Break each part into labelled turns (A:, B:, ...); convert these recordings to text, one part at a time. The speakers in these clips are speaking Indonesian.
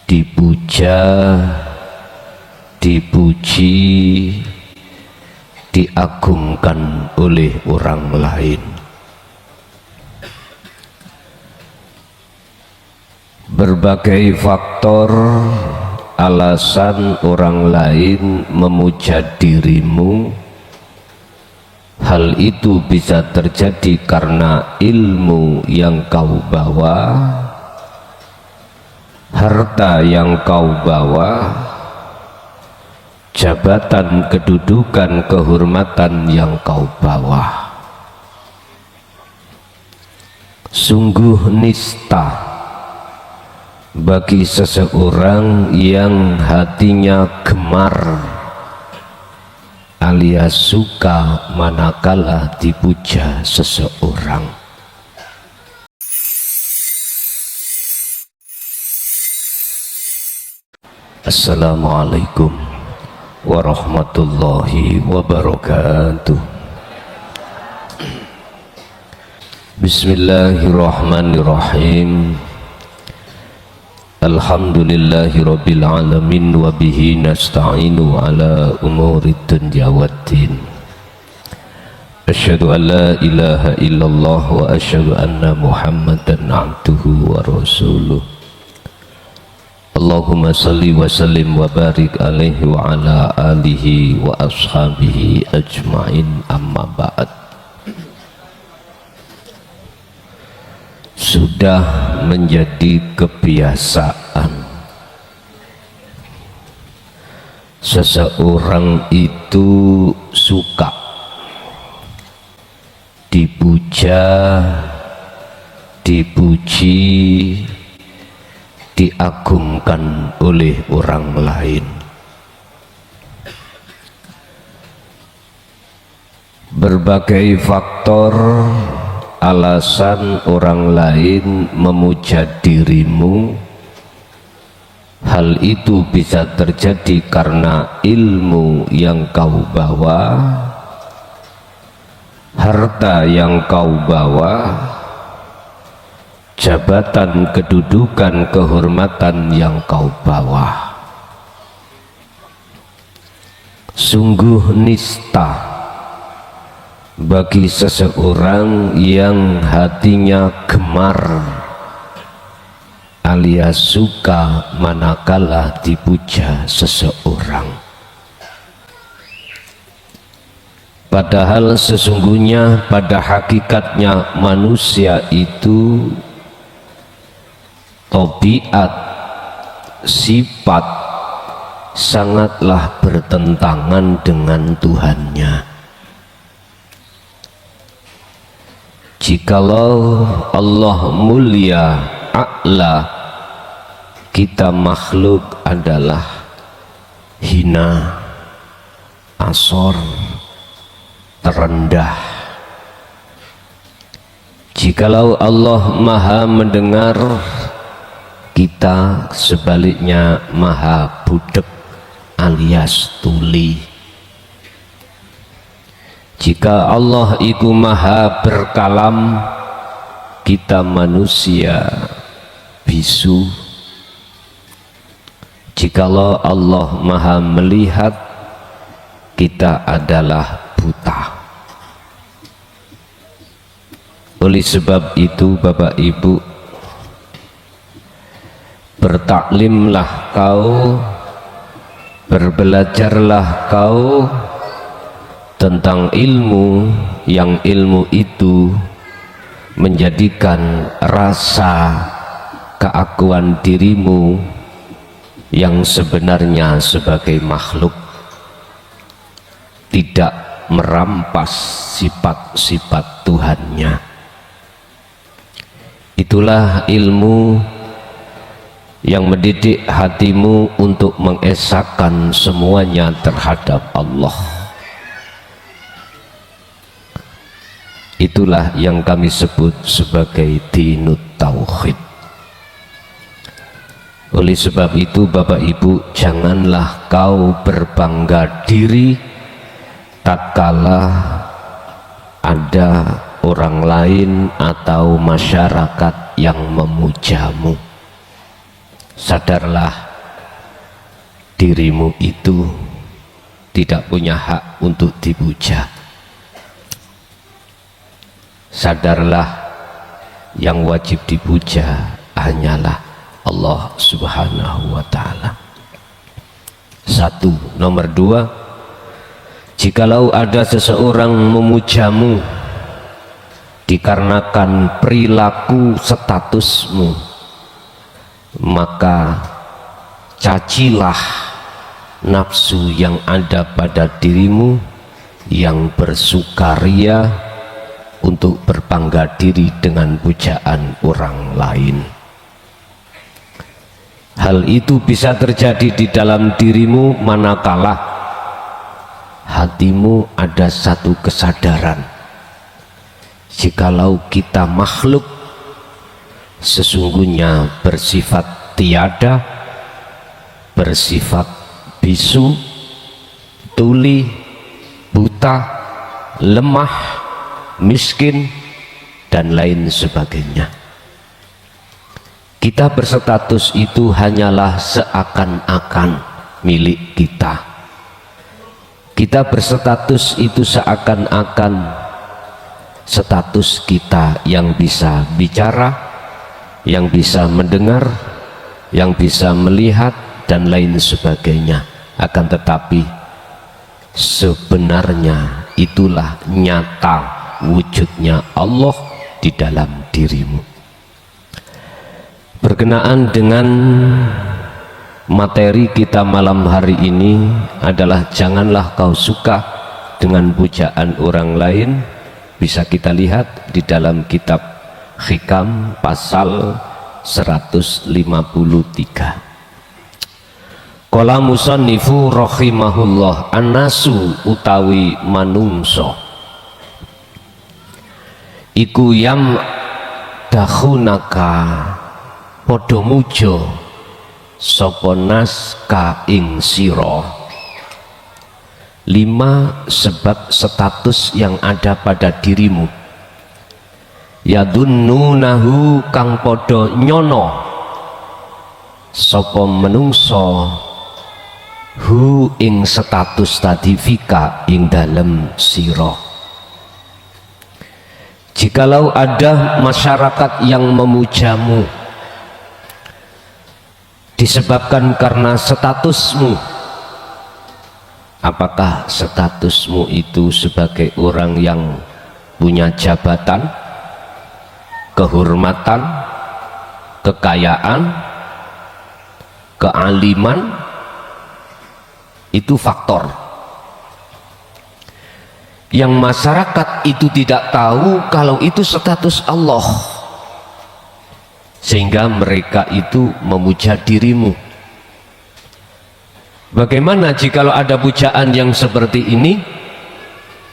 A: dipuja, dipuji, diagungkan oleh orang lain. Berbagai faktor alasan orang lain memuja dirimu, hal itu bisa terjadi karena ilmu yang kau bawa, harta yang kau bawa, jabatan, kedudukan, kehormatan yang kau bawa. Sungguh nista bagi seseorang yang hatinya gemar alias suka manakala dipuja seseorang. Assalamualaikum warahmatullahi wabarakatuh. Bismillahirrahmanirrahim. Alhamdulillahi rabbil alamin wa bihi nasta'inu ala umuri dunya waddin. Asyhadu an la ilaha illallah wa asyhadu anna Muhammadan abduhu wa rasuluh. Allahumma salli wa sallim wa barik alaihi wa ala alihi wa ashabihi ajmain, amma ba'd. Sudah menjadi kebiasaan seseorang itu suka dipuja, dipuji, diagungkan oleh orang lain. Berbagai faktor alasan orang lain memuja dirimu, hal itu bisa terjadi karena ilmu yang kau bawa, harta yang kau bawa, jabatan, kedudukan, kehormatan yang kau bawa. Sungguh nista bagi seseorang yang hatinya gemar alias suka manakala dipuja seseorang. Padahal sesungguhnya pada hakikatnya manusia itu tabiat, sifat sangatlah bertentangan dengan Tuhannya. Jikalau Allah mulia, a'la, kita makhluk adalah hina, asor, terendah. Jikalau Allah maha mendengar, kita sebaliknya maha budek alias tuli. Jika Allah itu maha berkalam, kita manusia bisu. Jikalau Allah maha melihat, kita adalah buta. Oleh sebab itu Bapak Ibu, bertaklimlah kau, berbelajarlah kau tentang ilmu, yang ilmu itu menjadikan rasa keakuan dirimu yang sebenarnya sebagai makhluk tidak merampas sifat-sifat Tuhannya. Itulah ilmu yang mendidik hatimu untuk mengesahkan semuanya terhadap Allah. Itulah yang kami sebut sebagai dinut tauhid. Oleh sebab itu Bapak Ibu, janganlah kau berbangga diri tatkala ada orang lain atau masyarakat yang memujamu. Sadarlah dirimu itu tidak punya hak untuk dipuja. Sadarlah yang wajib dipuja hanyalah Allah Subhanahu wa ta'ala. Satu. Nomor dua, jikalau ada seseorang memujamu dikarenakan perilaku statusmu, maka cacilah nafsu yang ada pada dirimu yang bersukaria untuk berbangga diri dengan pujaan orang lain. Hal itu bisa terjadi di dalam dirimu manakala hatimu ada satu kesadaran, jikalau kita makhluk sesungguhnya bersifat tiada, bersifat bisu, tuli, buta, lemah, miskin, dan lain sebagainya. Kita berstatus itu hanyalah seakan-akan milik kita. Kita berstatus itu seakan-akan status kita yang bisa bicara, yang bisa mendengar, yang bisa melihat, dan lain sebagainya. Akan tetapi sebenarnya itulah nyata wujudnya Allah di dalam dirimu. Berkenaan dengan materi kita malam hari ini adalah janganlah kau suka dengan pujaan orang lain. Bisa kita lihat di dalam kitab Hikam pasal 153. Qala musannifu rahimahullah, annasu utawi manungso iku yam dakhunaka padha muja sapa nas ka ing sira. 5 sebab status yang ada pada dirimu. Yadunnunahu kang padha nyono sapa menungso hu ing status tadi fika ing dalem sira. Jikalau ada masyarakat yang memujamu disebabkan karena statusmu, apakah statusmu itu sebagai orang yang punya jabatan, kehormatan, kekayaan, kealiman, itu faktor yang masyarakat itu tidak tahu kalau itu status Allah, sehingga mereka itu memuja dirimu. Bagaimana jikalau ada pujaan yang seperti ini?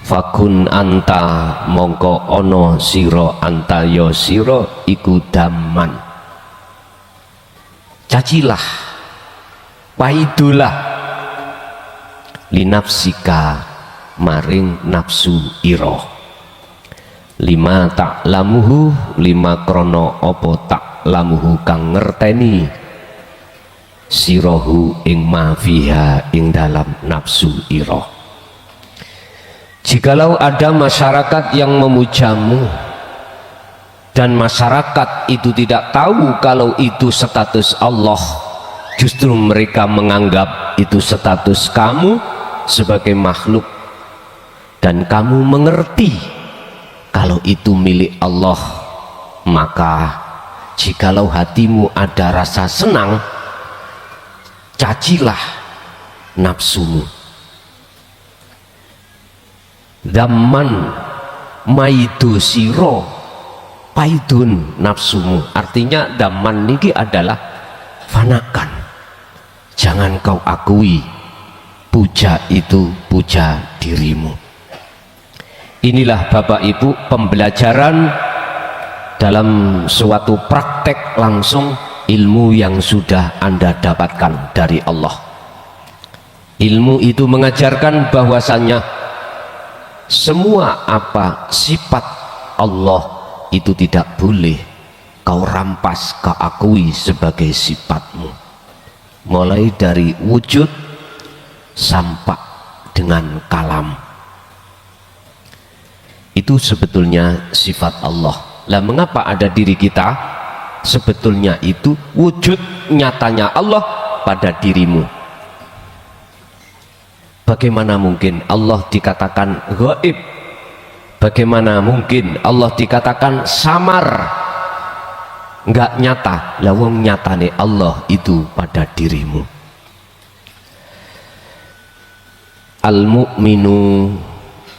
A: Fakun anta mongko ono siro anta yo siro iku daman. Cacilah, paidulah linafsika maring nafsu iro. 5 tak lamuhu, 5 krono opo tak lamuhu kang ngerteni sirohu ing mafiha ing dalam nafsu iro. Jikalau ada masyarakat yang memujamu dan masyarakat itu tidak tahu kalau itu status Allah, justru mereka menganggap itu status kamu sebagai makhluk, dan kamu mengerti kalau itu milik Allah, maka jikalau hatimu ada rasa senang, cacilah nafsumu. Zaman maidu siro paidun nafsumu, artinya daman niki adalah fanakan. Jangan kau akui puja itu puja dirimu. Inilah Bapak Ibu pembelajaran dalam suatu praktek langsung ilmu yang sudah Anda dapatkan dari Allah. Ilmu itu mengajarkan bahwasannya semua apa sifat Allah itu tidak boleh kau rampas, kau akui sebagai sifatmu, mulai dari wujud sampai dengan kalam. Itu sebetulnya sifat Allah. Lah mengapa ada diri kita? Sebetulnya itu wujud nyatanya Allah pada dirimu. Bagaimana mungkin Allah dikatakan gaib? Bagaimana mungkin Allah dikatakan samar, nggak nyata? Lawang nyatane Allah itu pada dirimu. Al-mu'minu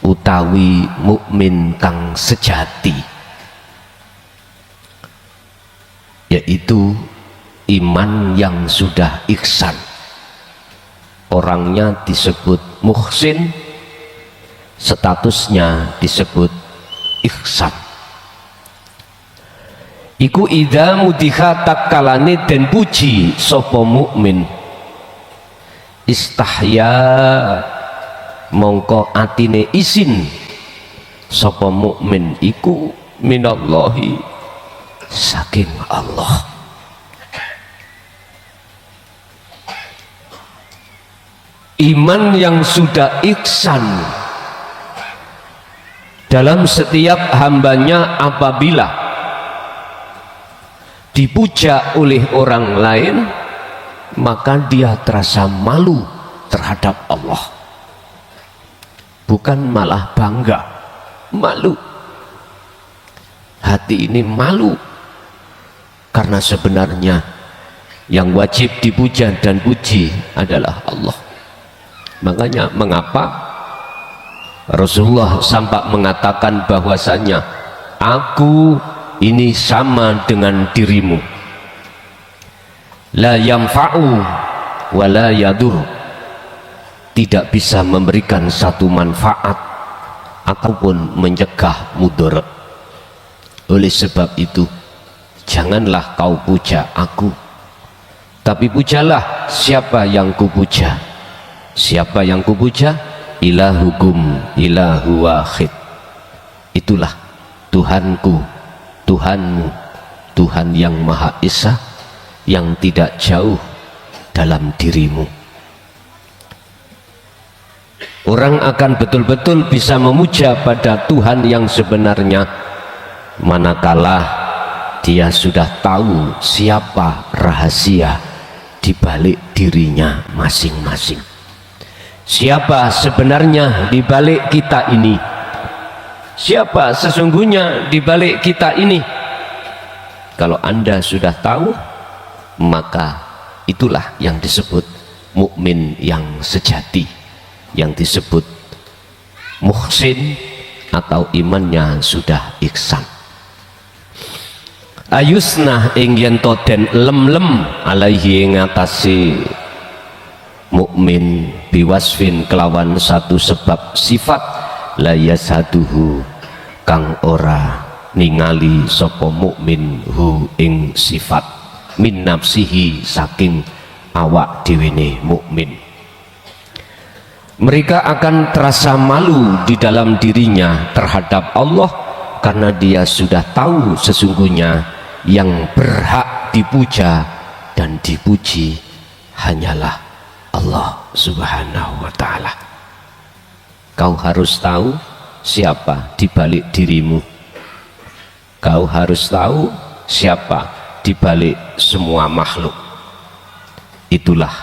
A: utawi mukmin kang sejati, yaitu iman yang sudah ihsan. Orangnya disebut muhsin, statusnya disebut ihsan. Iku idza mudiha takalane den puji sapa mukmin, istahya mongko atine isin sapa mukmin iku minallahi saking Allah. Iman yang sudah ihsan dalam setiap hambanya apabila dipuja oleh orang lain, maka dia terasa malu terhadap Allah, bukan malah bangga, malu. Hati ini malu karena sebenarnya yang wajib dipuja dan puji adalah Allah. Makanya mengapa Rasulullah sampai mengatakan bahwasanya aku ini sama dengan dirimu, la yanfa'u wa la yadur, tidak bisa memberikan satu manfaat ataupun mencegah mudarat. Oleh sebab itu janganlah kau puja aku, tapi pujalah siapa yang kupuja. Siapa yang kupuja? Ilahukum ilahu wahid. Itulah Tuhanku, Tuhanmu, Tuhan yang Maha Esa, yang tidak jauh dalam dirimu. Orang akan betul-betul bisa memuja pada Tuhan yang sebenarnya manakala dia sudah tahu siapa rahasia di balik dirinya masing-masing. Siapa sebenarnya di balik kita ini? Siapa sesungguhnya di balik kita ini? Kalau Anda sudah tahu, maka itulah yang disebut mukmin yang sejati, yang disebut muhsin atau imannya sudah ihsan. Ayusnah ing yen to den lem-lem alaihi ing atase mukmin biwasfin kelawan satu sebab sifat la yasaduhu kang ora ningali sapa mukmin hu ing sifat min nafsihi saking awak dhewene mukmin. Mereka akan terasa malu di dalam dirinya terhadap Allah karena dia sudah tahu sesungguhnya yang berhak dipuja dan dipuji hanyalah Allah Subhanahu wa ta'ala. Kau harus tahu siapa di balik dirimu. Kau harus tahu siapa di balik semua makhluk. Itulah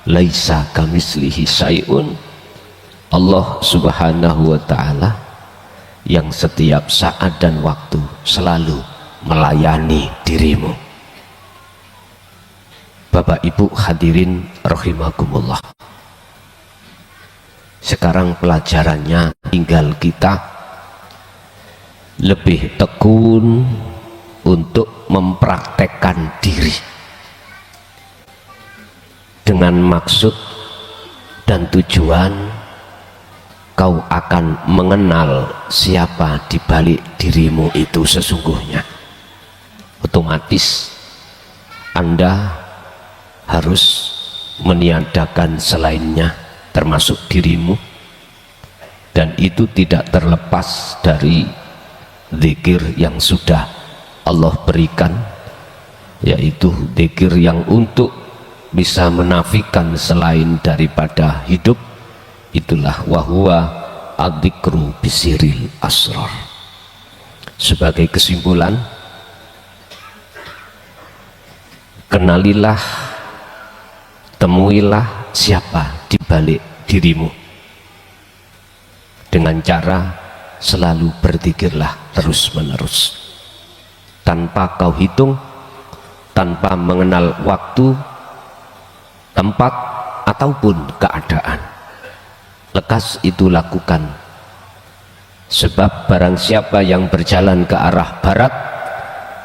A: laisa kamislihi syai'un, Allah Subhanahu wa ta'ala yang setiap saat dan waktu selalu melayani dirimu. Bapak Ibu hadirin rahimakumullah. Sekarang pelajarannya tinggal kita lebih tekun untuk mempraktekkan diri dengan maksud dan tujuan kau akan mengenal siapa di balik dirimu itu sesungguhnya. Otomatis Anda harus meniadakan selainnya termasuk dirimu, dan itu tidak terlepas dari zikir yang sudah Allah berikan, yaitu dzikir yang untuk bisa menafikan selain daripada hidup. Itulah wahwa adzikru bisiril asrar. Sebagai kesimpulan, kenalilah, temuilah siapa di balik dirimu dengan cara selalu berzikirlah terus menerus, tanpa kau hitung, tanpa mengenal waktu, tempat ataupun keadaan. Lekas itu lakukan, sebab barang siapa yang berjalan ke arah barat,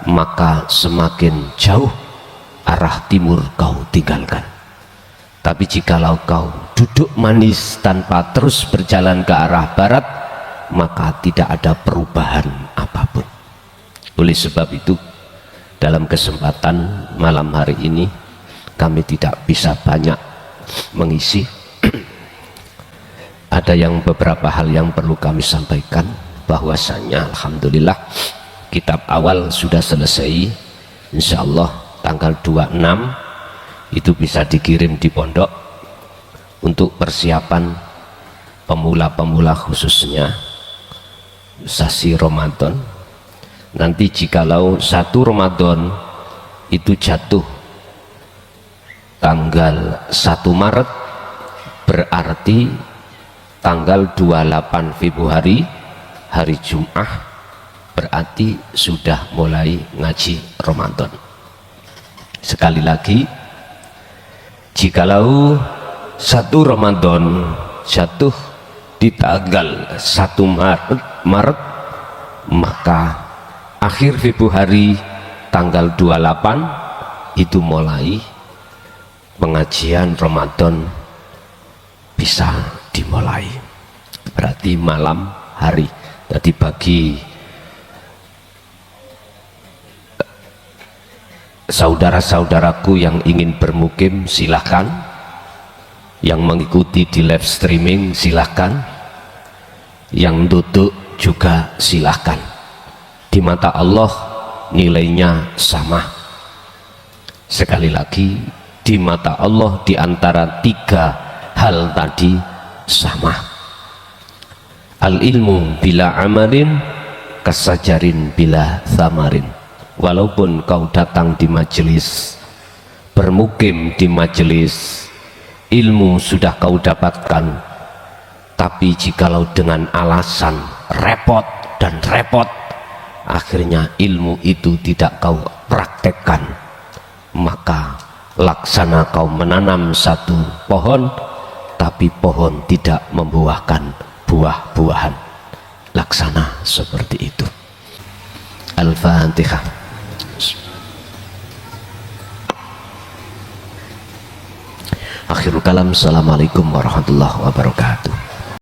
A: maka semakin jauh arah timur kau tinggalkan. Tapi jikalau kau duduk manis tanpa terus berjalan ke arah barat, maka tidak ada perubahan apapun. Oleh sebab itu, dalam kesempatan malam hari ini kami tidak bisa banyak mengisi. Ada yang beberapa hal yang perlu kami sampaikan, bahwasanya alhamdulillah kitab awal sudah selesai. Insya Allah tanggal 26 itu bisa dikirim di pondok untuk persiapan pemula-pemula, khususnya sasi Ramadan. Nanti jikalau 1 Ramadan itu jatuh tanggal 1 Maret, berarti tanggal 28 Februari hari Jumat, berarti sudah mulai ngaji Ramadan. Sekali lagi, jikalau 1 Ramadan jatuh di tanggal 1 Maret, maka akhir Februari tanggal 28 itu mulai pengajian Ramadan bisa dimulai, berarti malam hari. Jadi bagi saudara-saudaraku yang ingin bermukim, silahkan. Yang mengikuti di live streaming silahkan, yang duduk juga silahkan. Di mata Allah nilainya sama. Sekali lagi, di mata Allah di antara 3 hal tadi sama. Al ilmu bila amalin kasajarin bila thamarin. Walaupun kau datang di majelis, bermukim di majelis, ilmu sudah kau dapatkan, tapi jikalau dengan alasan repot dan repot, akhirnya ilmu itu tidak kau praktekkan, maka laksana kau menanam satu pohon, tapi pohon tidak membuahkan buah-buahan. Laksana seperti itu. Al-Fatihah. Akhirul kalam. Assalamualaikum warahmatullahi wabarakatuh.